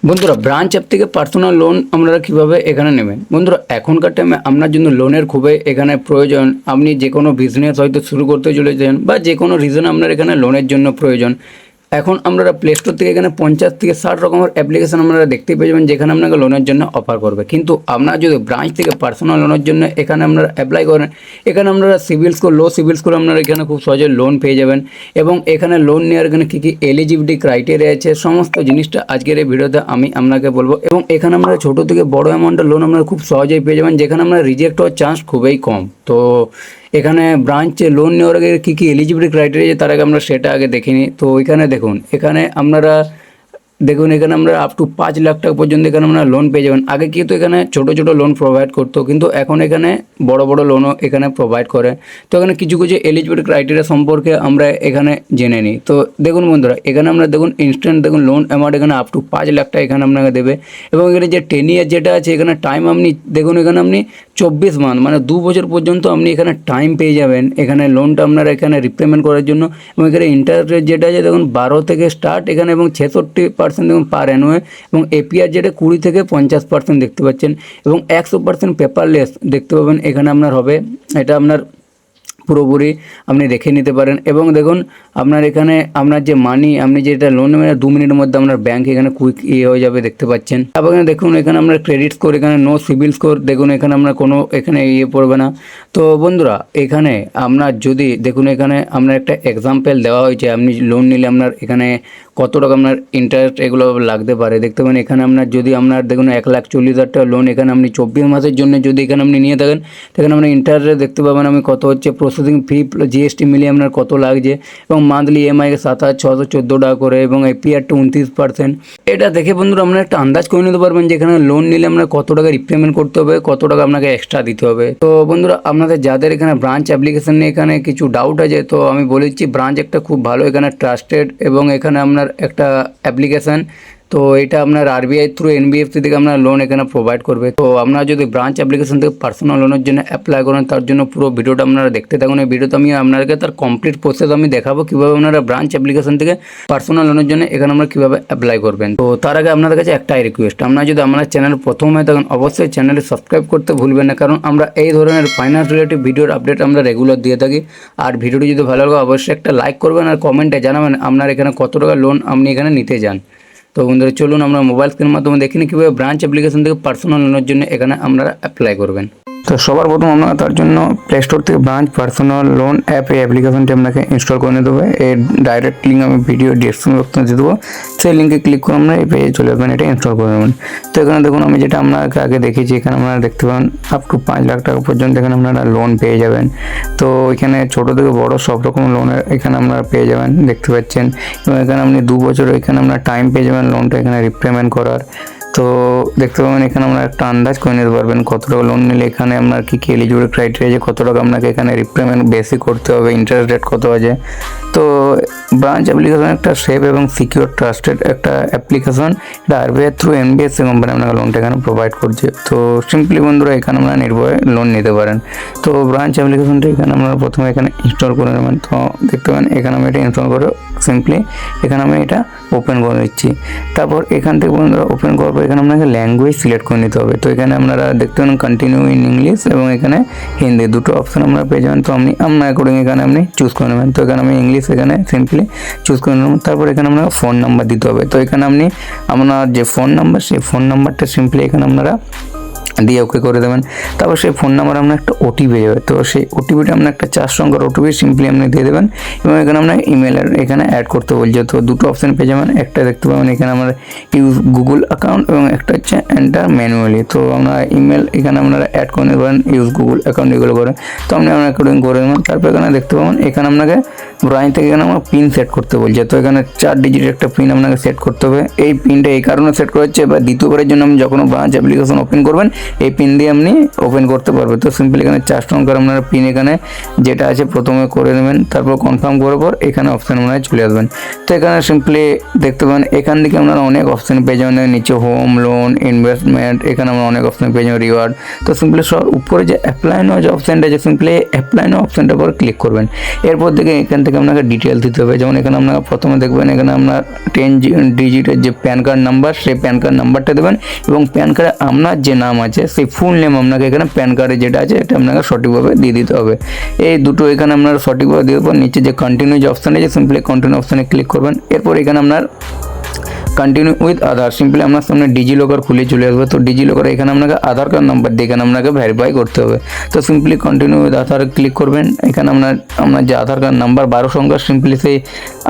বন্ধুরা branch app থেকে personal loan আপনারা কীভাবে এখানে নেবেন। বন্ধুরা এখনকার টাইমে আপনার জন্য লোনের খুবই এখানে প্রয়োজন। আপনি যে কোনো বিজনেস হয়তো শুরু করতে চলেছেন বা যে কোনো রিজন আপনার এখানে লোনের জন্য প্রয়োজন। এখন আপনারা প্লে স্টোর থেকে এখানে 50 থেকে 60 রকমের অ্যাপ্লিকেশন আপনারা দেখতে পেয়ে যাবেন যেখানে আপনাকে লোনের জন্য অফার করবে। কিন্তু আপনারা যদি ব্রাঞ্চ থেকে পার্সোনাল লোনের জন্য এখানে আপনারা অ্যাপ্লাই করেন, এখানে আপনারা সিভিল স্কোর লো সিভিল স্কোর আপনারা এখানে খুব সহজে লোন পেয়ে যাবেন। এবং এখানে লোন নেওয়ার এখানে কী কী এলিজিবিলিটি ক্রাইটেরিয়া আছে সমস্ত জিনিসটা আজকের এই ভিডিওতে আমি আপনাকে বলবো। এবং এখানে আমরা ছোটো থেকে বড় অ্যামাউন্টের লোন আপনারা খুব সহজেই পেয়ে যাবেন যেখানে আপনারা রিজেক্ট হওয়ার চান্স খুবই কম। তো এখানে ব্রাঞ্চে লোন নেওয়ার আগে কী কী এলিজিবিলিটি ক্রাইটেরিয়া আছে তার আগে আমরা সেটা আগে দেখে নিই। তো এখানে দেখুন, এখানে আপনারা দেখুন এখানে আমরা আপ টু 5 লাখ টাকা পর্যন্ত এখানে আমরা লোন পেয়ে যাবেন। আগে কিন্তু এখানে ছোটো ছোটো লোন প্রোভাইড করতো, কিন্তু এখন এখানে বড় বড় লোনও এখানে প্রোভাইড করে। তো এখানে কিছু কিছু এলিজিবিলিটি ক্রাইটেরিয়া সম্পর্কে আমরা এখানে জেনে নিই। তো দেখুন বন্ধুরা, এখানে আমরা দেখুন ইনস্ট্যান্ট দেখুন লোন অ্যামাউন্ট এখানে আপ টু 5 লাখ টাকা এখানে আপনাকে দেবে। এবং এখানে যে 10 ইয়ার যেটা আছে এখানে টাইম আপনি দেখুন এখানে আপনি 24 মান্থ মানে 2 বছর পর্যন্ত আপনি এখানে টাইম পেয়ে যাবেন এখানে লোনটা আপনারা এখানে রিপেমেন্ট করার জন্য। এবং এখানে ইন্টারেস্ট রেট যেটা আছে দেখুন 12 থেকে স্টার্ট এখানে এবং 66% দেখুন পার অ্যানুয়ে। এবং এপিআর যেটা 20 থেকে 50% দেখতে পাচ্ছেন। এবং 100% পেপারলেস দেখতে পাবেন এখানে আপনার হবে। এটা আপনার পুরোপুরি আপনি দেখে নিতে পারেন। এবং দেখুন আপনার এখানে আপনার যে মানি আপনি যেটা লোন নেবেন 2 মিনিটের মধ্যে আপনার ব্যাংক এখানে কুইক হয়ে যাবে দেখতে পাচ্ছেন। তারপর এখানে দেখুন এখানে আপনার ক্রেডিট স্কোর এখানে নো সিভিল স্কোর দেখুন এখানে আপনার কোনো এখানে পড়বে না। তো বন্ধুরা এখানে আপনার যদি দেখুন এখানে আপনার একটা এক্সাম্পল দেওয়া হয়েছে, আপনি লোন নিলে আপনার এখানে কত টাকা আপনার ইন্টারেস্ট এগুলো লাগতে পারে দেখতে পাবেন। এখানে আপনার যদি আপনার দেখুন 1,40,000 টাকা লোন এখানে আপনি 24 মাসের জন্য যদি এখানে আপনি নিয়ে থাকেন সেখানে আপনার ইন্টারেস্ট দেখতে পাবেন আমি কত হচ্ছে, প্রসেসিং ফি জিএসটি মিলিয়ে আপনার কত লাগছে। এবং মান্থলি ইএমআই 7,614 টাকা করে এবং এপিআরটা 29%। এটা দেখে বন্ধুরা আপনারা একটা আন্দাজ করে নিতে পারবেন যে এখানে লোন নিলে আপনার কত টাকা রিপেমেন্ট করতে হবে, কত টাকা আপনাকে এক্সট্রা দিতে হবে। তো বন্ধুরা আপনাদের যাদের এখানে ব্রাঞ্চ অ্যাপ্লিকেশন নিয়ে এখানে কিছু ডাউট আছে তো আমি বলে দিচ্ছি ব্রাঞ্চ একটা খুব ভালো এখানে ট্রাস্টেড এবং এখানে আপনার একটা অ্যাপ্লিকেশান। তো এটা আপনার আরবিআই থ্রু এনবিএফসি থেকে আপনার লোন এখানে প্রোভাইড করবে। তো আপনারা যদি ব্রাঞ্চ অ্যাপ্লিকেশন থেকে পার্সোনাল লোনের জন্য অ্যাপ্লাই করেন তার জন্য পুরো ভিডিওটা আপনারা দেখতে থাকুন। এই ভিডিওতে আমি আপনাদেরকে তার কমপ্লিট প্রসেস আমি দেখাবো কীভাবে আপনারা ব্রাঞ্চ অ্যাপ্লিকেশন থেকে পার্সোনাল লোনের জন্য এখানে আমরা কীভাবে অ্যাপ্লাই করবেন। তো তার আগে আপনাদের কাছে একটাই রিকোয়েস্ট, আপনারা যদি আমার চ্যানেল প্রথম হয়ে থাকেন অবশ্যই চ্যানেলে সাবস্ক্রাইব করতে ভুলবেন না, কারণ আমরা এই ধরনের ফাইন্যান্স রিলেটেড ভিডিওর আপডেট আমরা রেগুলার দিয়ে থাকি। আর ভিডিওটি যদি ভালো লাগে অবশ্যই একটা লাইক করবেন আর কমেন্টে জানাবেন আপনার এখানে কত টাকা লোন আপনি এখানে নিতে চান। তো বন্ধুরা চলুন আমরা মোবাইল স্ক্রিনের মাধ্যমে দেখে নিই কীভাবে ব্রাঞ্চ অ্যাপ্লিকেশন থেকে পার্সোনাল লোনের জন্য এখানে আপনারা অ্যাপ্লাই করবেন। তো সবার প্রথম আপনারা তার জন্য প্লে স্টোর থেকে ব্রাঞ্চ পার্সোনাল লোন অ্যাপ এই অ্যাপ্লিকেশনটি আপনাকে ইনস্টল করে নিতে হবে। এর ডাইরেক্ট লিঙ্ক আমি ভিডিও ডিসক্রিপশন বক্সে দিয়ে দেবো, সেই লিঙ্কে ক্লিক করে আমরা এই পেজে চলে যাবেন, এটা ইনস্টল করে নেবেন। তো এখানে দেখুন আমি যেটা আপনাকে আগে দেখেছি এখানে আপনারা দেখতে পাবেন আপ টু 5 লাখ টাকা পর্যন্ত এখানে আপনারা লোন পেয়ে যাবেন। তো এখানে ছোটো থেকে বড় সব রকম লোনের এখানে আপনারা পেয়ে যাবেন দেখতে পাচ্ছেন। এবং এখানে আপনি 2 বছর এখানে আপনার টাইম পেয়ে যাবেন লোনটা এখানে রিপেমেন্ট করার। তো দেখতে পাবেন এখানে আমরা একটা আন্দাজ করে নিতে পারবেন কত টাকা লোন নিলে এখানে আপনার কী কী এলিজিবিলিটি ক্রাইটেরিয়া আছে, কত টাকা আপনাকে এখানে রিপেমেন্ট বেশি করতে হবে, ইন্টারেস্ট রেট কত আছে। তো ব্রাঞ্চ অ্যাপ্লিকেশন একটা সেফ এবং সিকিউর ট্রাস্টেড একটা অ্যাপ্লিকেশন, এটা আরবিআই থ্রু এনবিএফসি কোম্পানি আপনাকে লোনটা এখানে প্রোভাইড করছে। তো সিম্পলি বন্ধুরা এখানে আপনারা নির্ভয়ে লোন নিতে পারেন। তো ব্রাঞ্চ অ্যাপ্লিকেশনটা এখানে আপনারা প্রথমে এখানে ইনস্টল করে নেবেন। তো দেখতে পাবেন এখানে আমি এটা ইনস্টল করে সিম্পলি এখানে আমি এটা ওপেন করে দিচ্ছি। তারপর এখান থেকে বন্ধুরা ওপেন করার পর এখানে আপনাকে ল্যাঙ্গুয়েজ সিলেক্ট করে নিতে হবে। তো এখানে আপনারা দেখতে পাবেন কন্টিনিউ ইন ইংলিশ এবং এখানে হিন্দি দুটো অপশন আপনারা পেয়ে যাবেন। তো আপনি আপনার অ্যাকর্ডিং এখানে আপনি চুজ করে নেবেন। তো এখানে আমি ইংলিশ এখানে সিম্পলি চুজ করে নেবেন। তারপর এখানে আপনার ফোন নাম্বার দিতে হবে। তো এখানে আপনি আপনার যে ফোন নাম্বার সেই ফোন নাম্বারটা সিম্পলি এখানে আপনারা দিয়ে ওকে করে দেবেন। তারপর সেই ফোন নাম্বার আপনার একটা ওটিপি যাবে। তো সেই ওটিপিটা আপনার একটা 4 সংখ্যার ওটিপি সিম্পলি আপনি দিয়ে দেবেন। এবং এখানে আপনার ইমেলের এখানে অ্যাড করতে বলছে। তো দুটো অপশান পেয়ে যাবেন, একটা দেখতে পাবেন এখানে আমরা ইউজ গুগল অ্যাকাউন্ট এবং একটা হচ্ছে এন্টার ম্যানুয়ালি। তো আপনারা ইমেল এখানে আপনারা অ্যাড করে নিতে পারেন, ইউজ গুগল অ্যাকাউন্ট এগুলো করে। তো আপনি আপনার অ্যাকাউন্ট করে দেবেন। তারপর এখানে দেখতে পাবেন এখানে আপনাকে ব্রাঞ্চ থেকে এখানে আমরা পিন সেট করতে বলছে। তো এখানে 4 ডিজিটের একটা পিন আপনাকে সেট করতে হবে। এই পিনটা এই কারণে সেট করা হচ্ছে বা দ্বিতীয়বারের জন্য আপনি যখন ব্রাঞ্চ অ্যাপ্লিকেশন ওপেন করবেন এই পিন দিয়ে আপনি ওপেন করতে পারবেন। তো সিম্পলি এখানে 4 সংখ্যার আপনারা পিন এখানে যেটা আছে প্রথমে করে নেবেন, তারপর কনফার্ম করার পর এখানে অপশান আপনারা চলে আসবেন। তো এখানে সিম্পলি দেখতে পান এখান থেকে আপনারা অনেক অপশান পেয়ে যাবেন, নিচে হোম লোন ইনভেস্টমেন্ট, এখানে আমরা অনেক অপশান পেয়ে যাবেন রিওয়ার্ড। তো সিম্পলি সব উপরে যে অ্যাপ্লাই নাও যে অপশানটা আছে সিম্পলি অ্যাপ্লাই নাও অপশানটার উপর ক্লিক করবেন। এরপর থেকে এখান থেকে আপনাকে ডিটেলস দিতে হবে, যেমন এখানে আপনারা প্রথমে দেখবেন এখানে আপনার 10 ডিজিটের যে প্যান কার্ড নাম্বার, সেই প্যান কার্ড নাম্বারটা দেবেন এবং প্যান কার্ডে আপনার যে নাম আছে সেই ফুল নেম আপনাকে এখানে প্যান কার্ডে যেটা আছে এটা আপনাকে সঠিকভাবে দিয়ে দিতে হবে। এই দুটো এখানে আপনারা সঠিকভাবে দেওয়ার পর নিচে যে কন্টিনিউ যে অপশান আছে সিম্পলি কন্টিনিউ অপশানে ক্লিক করবেন। এরপর এখানে আপনার কন্টিনিউ উইথ আধার সিম্পলি আপনার সামনে ডিজি লকার খুলে চলে আসবে। তো ডিজি লকার এখানে আপনাকে আধার কার্ড নাম্বার দিয়ে এখানে আপনাকে ভেরিফাই করতে হবে। তো simply continue with Aadhaar click করবেন। এখানে আপনার যে আধার কার্ড নাম্বার 12 সংখ্যার সিম্পলি সেই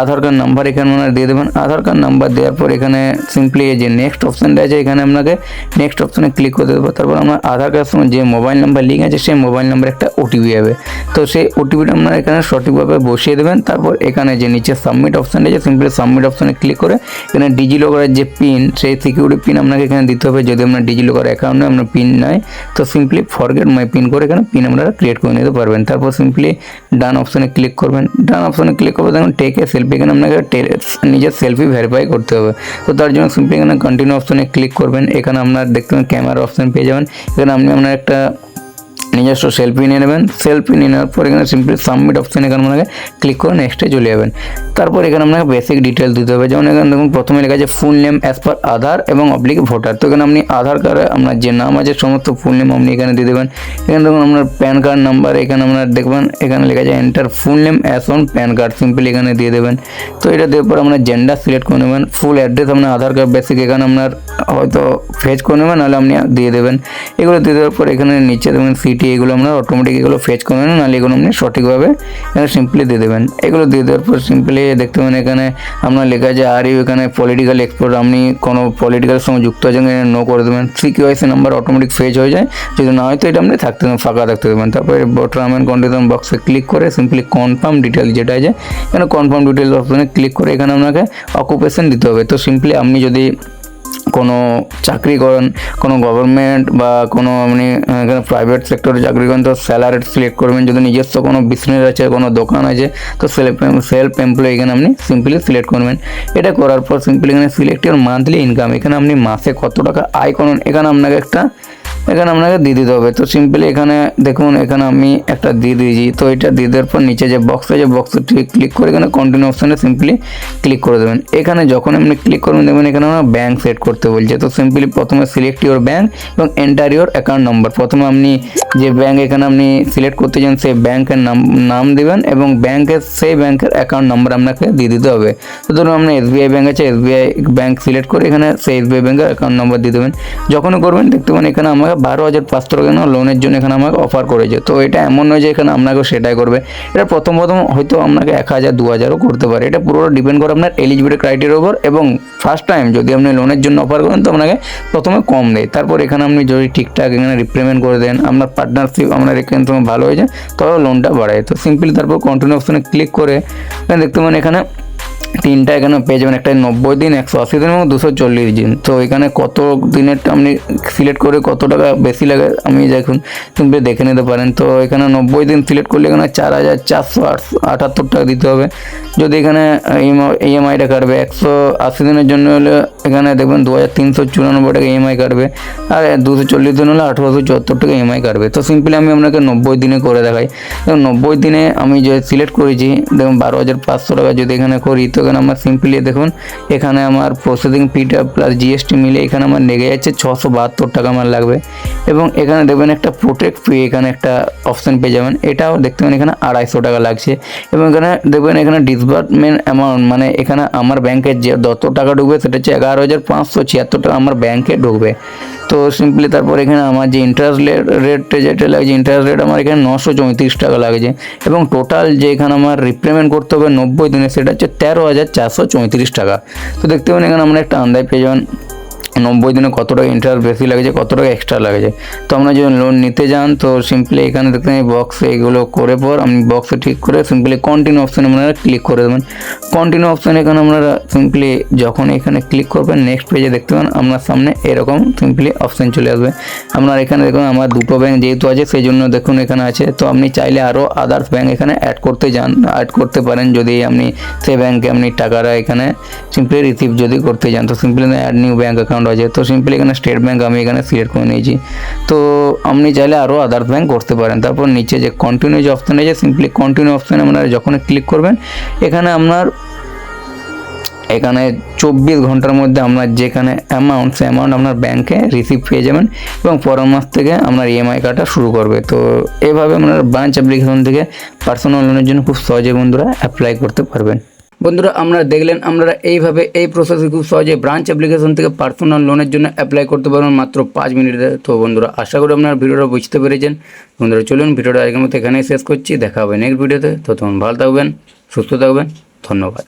আধার কার্ড নাম্বার এখানে আপনারা দিয়ে দেবেন। আধার কার্ড নাম্বার দেওয়ার পর এখানে সিম্পলি যে নেক্সট অপশানটা আছে এখানে আপনাকে নেক্সট অপশানে ক্লিক করতে দেবো। তারপর আপনার আধার কার্ডের সঙ্গে যে মোবাইল নাম্বার লিঙ্ক আছে সেই মোবাইল নাম্বার একটা ওটিপি হবে। তো সেই ওটিপিটা আপনারা এখানে সঠিকভাবে বসিয়ে দেবেন। তারপর এখানে যে নিচে সাবমিট অপশানটা আছে সিম্পলি সাবমিট অপশানে ক্লিক করে এখানে ডিজি লকারের যে পিন সেই সিকিউরিটি পিন আপনাকে এখানে দিতে হবে। যদি আপনার ডিজি লকার অ্যাকাউন্টে আপনার পিন নাই তো সিম্পলি ফরগেট মাই পিন করে এখানে পিন আপনারা ক্রিয়েট করে নিতে পারবেন। তারপর সিম্পলি ডান অপশানে ক্লিক করবেন। ডান অপশানে ক্লিক করবে দেখুন টেক এ সেলফি, এখানে আপনাকে নিজের সেলফি ভেরিফাই করতে হবে। তো তার জন্য সিম্পলি এখানে কন্টিনিউ অপশানে ক্লিক করবেন। এখানে আপনার দেখতে পাবেন ক্যামেরা অপশান পেয়ে যাবেন। এখানে আপনি আপনার একটা নিজস্ব সেলফি নিয়ে নেবেন। সেলফি নিয়ে নেওয়ার পর এখানে সিম্পলি সাবমিট অপশানে এখানে আপনাকে ক্লিক করে নেক্সটে চলে যাবেন। তারপর এখানে আপনাকে বেসিক ডিটেলস দিতে হবে, যেমন এখানে দেখুন প্রথমে লেখা আছে ফুল নেম অ্যাজ পার আধার এবং অবলিক ভোটার। তো এখানে আপনি আধার কার্ডে আপনার যে নাম আছে সমস্ত ফুল নেম আপনি এখানে দিয়ে দেবেন। এখানে দেখুন আপনার প্যান কার্ড নাম্বার এখানে আপনার দেখবেন এখানে লেখা আছে enter full name as on pan card, simply এখানে দিয়ে দেবেন। তো এটা দেওয়ার পর আপনার জেন্ডার সিলেক্ট করে নেবেন। ফুল অ্যাড্রেস আপনার আধার কার্ড বেসিক এখানে আপনার হয়তো ফেচ করে নেবেন, নাহলে আপনি দিয়ে দেবেন। এগুলো দিয়ে দেওয়ার পর এখানে নিচে দেখবেন সিটি এগুলো আপনার অটোমেটিক এগুলো ফেচ করে নেবেন, নাহলে এগুলো আপনি সঠিকভাবে এখানে সিম্পলি দিয়ে দেবেন। এগুলো দিয়ে দেওয়ার পর সিম্পলি দেখতে পাবেন এখানে আপনার লেখা আছে আর ইউ এখানে পলিটিক্যাল এক্সপোর্ট, আপনি কোনো পলিটিক্যাল সঙ্গে যুক্ত আছেন নো করে দেবেন। সিকিউআইসি নাম্বার অটোমেটিক ফেচ হয়ে যায়, যদি না হয় তো এটা আপনি থাকতে দেবেন, ফাঁকা থাকতে দেবেন। তারপরে টার্ম অ্যান্ড কন্ডিশন বক্সে ক্লিক করে সিম্পলি কনফার্ম ডিটেলস যেটা আছে এখানে কনফার্ম ডিটেলস অপশনে ক্লিক করে এখানে আপনাকে অকুপেশন দিতে হবে। তো সিম্পলি আপনি যদি কোনো চাকরি করেন, কোনো গভর্নমেন্ট বা কোনো আপনি এখানে প্রাইভেট সেক্টরে চাকরি করেন তো স্যালারি সিলেক্ট করবেন। যদি নিজস্ব কোনো বিজনেস আছে, কোনো দোকান আছে তো সেলফ এমপ্লয়ি এখানে আপনি সিম্পলি সিলেক্ট করবেন। এটা করার পর সিম্পলি এখানে সিলেক্ট ইউর মান্থলি ইনকাম, এখানে আপনি মাসে কত টাকা আয় করেন এখানে আপনাকে দিয়ে দিতে হবে। তো সিম্পলি এখানে দেখুন এখানে আমি একটা দিয়ে দিয়েছি। তো এটা দিয়ে দেওয়ার পর নিচে যে বক্স আছে বক্সটি ক্লিক করে এখানে কন্টিনিউ অপশানে সিম্পলি ক্লিক করে দেবেন। এখানে যখন আপনি ক্লিক করবেন দেখবেন এখানে আমরা ব্যাঙ্ক সেট করতে বলছে। তো সিম্পলি প্রথমে সিলেক্ট ইউর ব্যাঙ্ক এবং এন্টার ইউর অ্যাকাউন্ট নাম্বার। প্রথমে আপনি যে ব্যাঙ্ক এখানে আপনি সিলেক্ট করতে চান সেই ব্যাঙ্কের নাম দেবেন এবং সেই ব্যাঙ্কের অ্যাকাউন্ট নাম্বার আপনাকে দিয়ে দিতে হবে। তো ধরুন আপনার এসবিআই ব্যাঙ্ক আছে, এসবিআই ব্যাঙ্ক সিলেক্ট করে এখানে সেই এসবিআই ব্যাঙ্কের অ্যাকাউন্ট নাম্বার দিয়ে দেবেন। যখনই করবেন দেখতে পাবেন এখানে আমাকে 12,500 টাকা লোনের জন্য এখানে আমাকে অফার করেছে। তো এটা এমন নয় যে এখানে আপনাকেও সেটাই করবে, এটা প্রথম হয়তো আপনাকে 1,000 2,000ও করতে পারে। এটা পুরোটা ডিপেন্ড করে আপনার এলিজিবিলিটি ক্রাইটেরিয়ার উপর এবং ফার্স্ট টাইম যদি আপনি লোনের জন্য অফার করেন তো আপনাকে প্রথমে কম দেয়। তারপর এখানে আপনি যদি ঠিকঠাক এখানে রিপেমেন্ট করে দেন, আপনার পার্টনারশিপ আপনার এখানে তোমার ভালো হয়ে যায় তবে লোনটা বাড়ায়। তো সিম্পলি তারপর কন্টিনিউ অপশনে ক্লিক করে দেখতে পাবেন এখানে তিনটা এখানে পেয়ে যাবেন, একটা 90 দিন, 180 দিন এবং 240 দিন। তো এখানে কত দিনেরটা আপনি সিলেক্ট করে কত টাকা বেশি লাগে আমি দেখুন সিম্পলি দেখে নিতে পারেন। তো এখানে 90 দিন সিলেক্ট করলে এখানে 4,478 টাকা দিতে হবে। যদি এখানে ইএমআইটা কাটবে 180 দিনের জন্য হলে এখানে দেখবেন 2,394 টাকা ইএমআই কাটবে, আর 240 দিন হলে 1,874 টাকা ইএমআই কাটবে। তো সিম্পলি আমি আপনাকে 90 দিনে করে দেখাই। দেখুন 90 দিনে আমি যে সিলেক্ট করেছি দেখুন 12,500 টাকা যদি এখানে করি তো এখানে আমার সিম্পলি দেখুন এখানে আমার প্রসেসিং ফিটা প্লাস জিএসটি মিলে এখানে আমার লেগে যাচ্ছে 672 টাকা আমার লাগবে। এবং এখানে দেখবেন একটা প্রোটেক্ট ফি এখানে একটা অপশান পেয়ে যাবেন, এটাও দেখতে পাবেন এখানে 250 টাকা লাগছে। এবং এখানে দেখবেন এখানে ডিসবার্সমেন্ট অ্যামাউন্ট মানে এখানে আমার ব্যাংকে যে যত টাকা ঢুকবে সেটা হচ্ছে 11,576 টাকা আমার ব্যাংকে ঢুকবে। তো সিম্পলি তারপর এখানে আমার যে ইন্টারেস্ট রেট যেটা লাগছে ইন্টারেস্ট রেট আমার এখানে 934 টাকা লাগছে এবং টোটাল যে এখানে আমার রিপেমেন্ট করতে হবে 90 দিনে সেটা হচ্ছে 13,434 টাকা। তো দেখতে পাবেন এখানে আমরা একটা আন্দাজ পেয়ে যাবেন 90 দিনে কত টাকা ইন্টারেস্ট বেশি লাগছে, কত টাকা এক্সট্রা লাগছে। তো আপনারা যদি লোন নিতে যান তো সিম্পলি এখানে দেখতে বক্সে এগুলো করে পর আপনি বক্সে ঠিক করে সিম্পলি কন্টিনিউ অপশানে আপনারা ক্লিক করে দেবেন। কন্টিনিউ অপশানে এখানে আপনারা সিম্পলি যখন এখানে ক্লিক করবেন নেক্সট পেজে দেখতে পাবেন আপনার সামনে এরকম সিম্পলি অপশান চলে আসবে। আপনার এখানে দেখুন আমার দুটো ব্যাংক যেহেতু আছে সেই জন্য দেখুন এখানে আছে। তো আপনি চাইলে আরও আদার্স ব্যাংক এখানে অ্যাড করতে পারেন যদি আপনি সেই ব্যাংকে আপনি টাকাটা এখানে সিম্পলি রিসিভ যদি করতে যান। তো simply add new bank account আছে, তো সিম্পলি এখানে স্টেট ব্যাংক আমি এখানে সিলেক্ট করে নিয়েছি। তো আপনি চাইলে আরও আদার্স ব্যাংক করতে পারেন। তারপর নিচে যে কন্টিনিউ যে অপশান আছে সিম্পলি কন্টিনিউ অপশানে আপনারা যখন ক্লিক করবেন এখানে 24 ঘন্টার মধ্যে আপনার যেখানে অ্যামাউন্ট সে অ্যামাউন্ট আপনার ব্যাংকে রিসিভ পেয়ে যাবেন এবং পরের মাস থেকে আপনার ইএমআই কাটা শুরু করবে। তো এভাবে আপনার ব্রাঞ্চ অ্যাপ্লিকেশন থেকে পার্সোনাল লোনের জন্য খুব সহজে বন্ধুরা অ্যাপ্লাই করতে পারবেন। বন্ধুরা আপনারা দেখলেন আপনারা এইভাবে এই প্রসেসে খুব সহজে ব্রাঞ্চ অ্যাপ্লিকেশন থেকে পার্সোনাল লোনের জন্য অ্যাপ্লাই করতে পারবেন মাত্র 5 মিনিটে। তো বন্ধুরা আশা করি আপনারা ভিডিওটা বুঝতে পেরেছেন। বন্ধুরা চলুন ভিডিওটা আজকের মতো এখানেই শেষ করছি, দেখা হবে নেক্সট ভিডিওতে। তো তখন ভালো থাকবেন, সুস্থ থাকবেন, ধন্যবাদ।